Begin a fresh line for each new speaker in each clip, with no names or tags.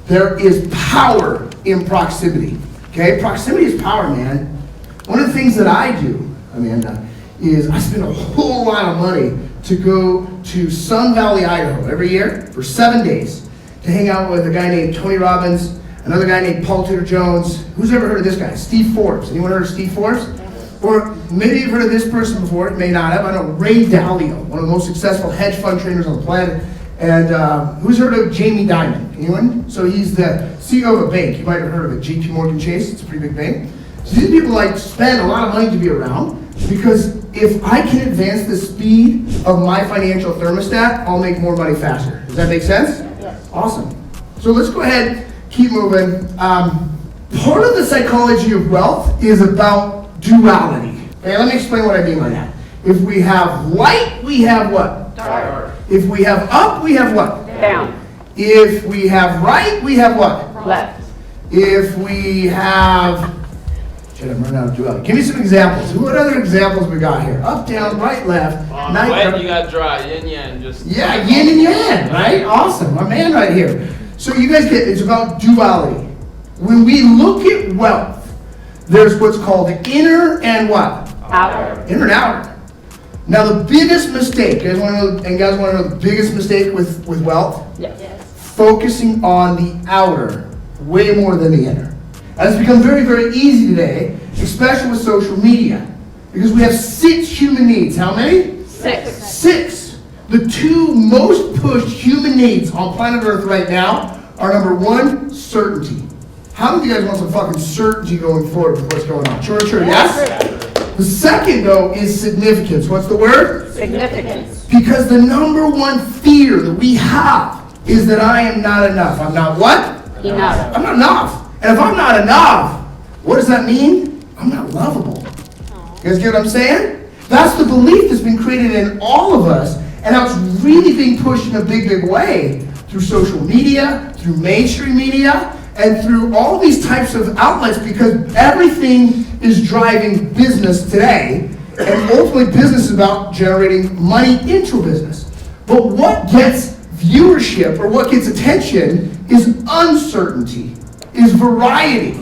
There is power in proximity. Okay, proximity is power, man. One of the things that I do, Amanda, is I spend a whole lot of money to go to Sun Valley, Idaho every year for 7 days to hang out with a guy named Tony Robbins, another guy named Paul Tudor Jones. Who's ever heard of this guy? Steve Forbes. Anyone heard of Steve Forbes? Or maybe you've heard of this person before, may not have. I know Ray Dalio, one of the most successful hedge fund trainers on the planet. And who's heard of Jamie Dimon? Anyone? So he's the CEO of a bank. You might have heard of it, JP Morgan Chase. It's a pretty big bank. So these people like spend a lot of money to be around because if I can advance the speed of my financial thermostat, I'll make more money faster. Does that make sense?
Yes.
Awesome. So let's go ahead, keep moving. Part of the psychology of wealth is about duality. Okay, let me explain what I mean by that. If we have light, we have what?
Dark.
If we have up, we have what?
Down.
If we have right, we have what?
Left.
If we have... Shit, I'm running out of duality. Give me some examples. What other examples we got here? Up, down, right, left. Night,
Wet, you got dry, yin yang, just...
Yeah, yin and yang, right? Awesome, my man right here. So you guys get, it's about duality. When we look at wealth, there's what's called inner and what?
Outer.
Inner and outer. Now the biggest mistake, you guys want to know the biggest mistake with wealth?
Yes.
Focusing on the outer way more than the inner. And it's become very, very easy today, especially with social media. Because we have 6 human needs. How many?
6.
6. The 2 most pushed human needs on planet Earth right now are number 1, certainty. How many of you guys want some fucking certainty going forward with what's going on? Sure, yes? The second, though, is significance. What's the word?
Significance.
Because the number 1 fear that we have is that I am not enough. I'm not what?
Enough.
I'm not enough. And if I'm not enough, what does that mean? I'm not lovable. You guys get what I'm saying? That's the belief that's been created in all of us, and now it's really being pushed in a big, big way through social media, through mainstream media, and through all these types of outlets, because everything is driving business today, and ultimately business is about generating money into a business. But what gets viewership or what gets attention is uncertainty, is variety.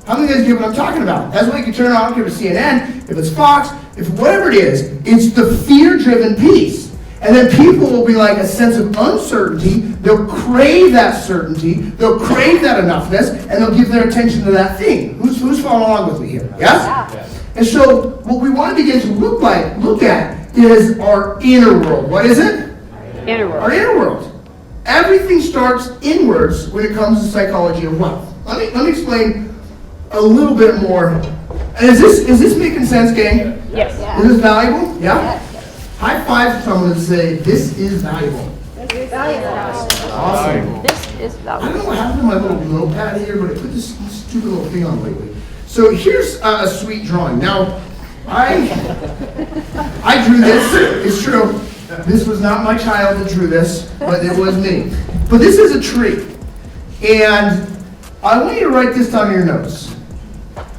How many of you guys get what I'm talking about? That's why you can turn it on, I don't care if it's CNN, if it's Fox, if whatever it is, it's the fear-driven piece. And then people will be like a sense of uncertainty, they'll crave that certainty, they'll crave that enoughness, and they'll give their attention to that thing. Who's following along with me here? Yes? And so what we want to begin to look at is our inner world. What is it?
Inner
Our
world.
inner world. Everything starts inwards when it comes to psychology of wealth. Let me explain a little bit more. And is this making sense, gang?
Yes.
Is this valuable? Yeah? High five to someone and say, this is valuable. Awesome.
This is
I don't
valuable.
know what happened to my little notepad here, but I put this stupid little thing on lately. So here's a sweet drawing. Now, I drew this. It's true. This was not my child that drew this, but it was me. But this is a tree. And I want you to write this down in your notes.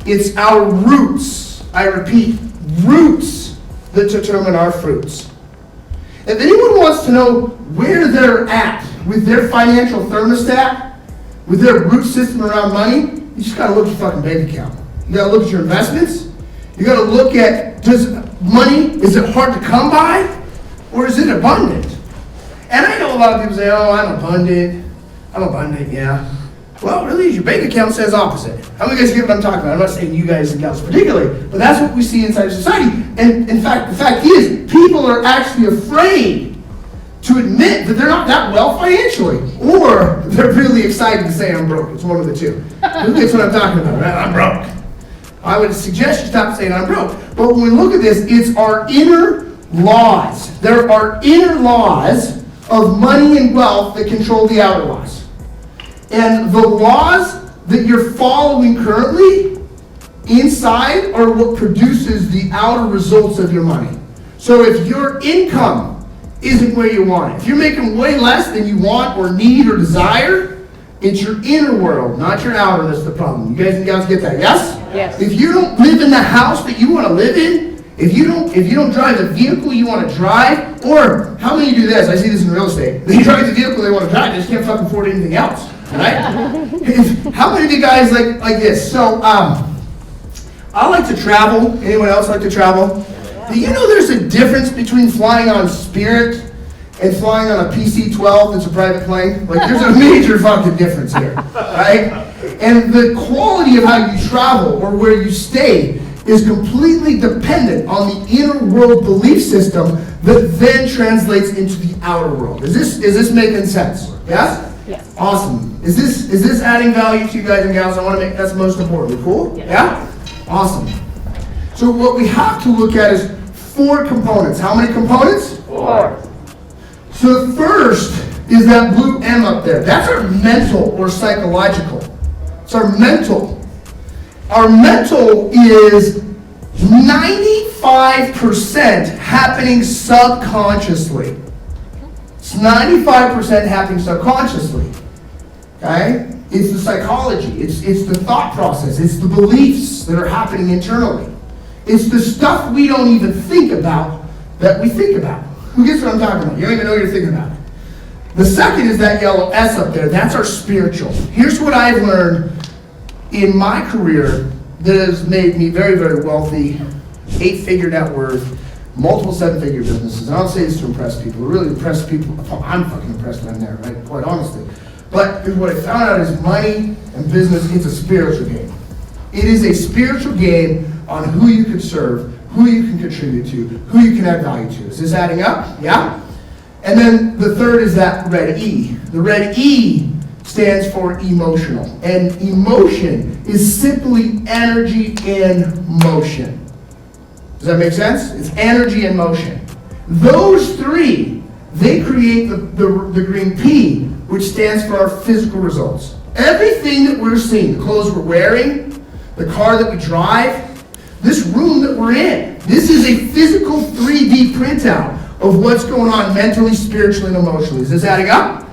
It's our roots. I repeat, roots that determine our fruits. If anyone wants to know where they're at with their financial thermostat, with their root system around money, you just gotta look at your fucking bank account. You gotta look at your investments. You gotta look at, is it hard to come by? Or is it abundant? And I know a lot of people say, oh, I'm abundant, yeah. Well, really, your bank account says opposite. How many of you guys get what I'm talking about? I'm not saying you guys and gals particularly, but that's what we see inside society. And in fact, the fact is, people are actually afraid to admit that they're not that well financially, or they're really excited to say I'm broke. It's one of the two. Who gets what I'm talking about, right? I'm broke. I would suggest you stop saying I'm broke. But when we look at this, it's our inner laws. There are inner laws of money and wealth that control the outer laws. And the laws that you're following currently inside are what produces the outer results of your money. So if your income isn't where you want it, if you're making way less than you want or need or desire, it's your inner world, not your outer, that's the problem. You guys and gals get that, yes?
Yes.
If you don't live in the house that you want to live in, if you don't drive the vehicle you want to drive, or how many do this? I see this in real estate. They drive the vehicle they want to drive, they just can't fucking afford anything else. right? How many of you guys like this? So, I like to travel. Anyone else like to travel? Do you know there's a difference between flying on Spirit and flying on a PC-12 that's a private plane? Like, there's a major fucking difference here, right? And the quality of how you travel or where you stay is completely dependent on the inner world belief system that then translates into the outer world. Is this making sense? Yes?
Yes.
Awesome. Is this adding value to you guys and gals? I want to make that's most important. Cool?
Yes.
Yeah? Awesome. So what we have to look at is 4 components. How many components?
4.
So the first is that blue M up there. That's our mental or psychological. It's our mental. Our mental is 95% happening subconsciously. It's 95% happening subconsciously. Okay? It's the psychology. It's the thought process. It's the beliefs that are happening internally. It's the stuff we don't even think about that we think about. Who gets what I'm talking about? You don't even know what you're thinking about. The second is that yellow S up there. That's our spiritual. Here's what I've learned in my career that has made me very, very wealthy, 8-figure net worth, multiple 7-figure businesses. I don't say this to impress people. It really impress people. I'm fucking impressed that I'm there, right? Quite honestly. But what I found out is money and business, it's a spiritual game. It is a spiritual game on who you can serve, who you can contribute to, who you can add value to. Is this adding up? Yeah? And then the third is that red E. The red E stands for emotional. And emotion is simply energy in motion. Does that make sense? It's energy in motion. Those 3, they create the green P, which stands for our physical results. Everything that we're seeing, the clothes we're wearing, the car that we drive, this room that we're in, this is a physical 3D printout of what's going on mentally, spiritually, and emotionally. Is this adding up?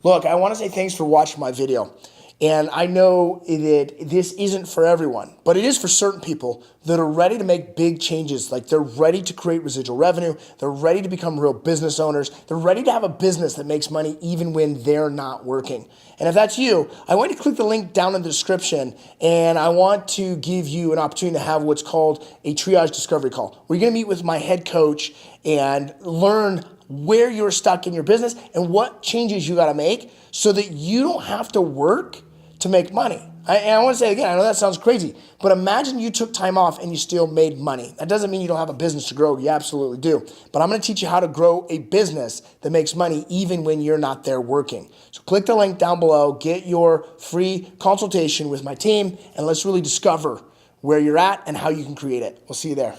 Look, I want to say thanks for watching my video. And I know that this isn't for everyone, but it is for certain people that are ready to make big changes. Like they're ready to create residual revenue. They're ready to become real business owners. They're ready to have a business that makes money even when they're not working. And if that's you, I want you to click the link down in the description, and I want to give you an opportunity to have what's called a triage discovery call. We're going to meet with my head coach and learn where you're stuck in your business and what changes you got to make so that you don't have to work to make money. And I want to say again, I know that sounds crazy, but imagine you took time off and you still made money. That doesn't mean you don't have a business to grow. You absolutely do. But I'm going to teach you how to grow a business that makes money even when you're not there working. So click the link down below, get your free consultation with my team, and let's really discover where you're at and how you can create it. We'll see you there.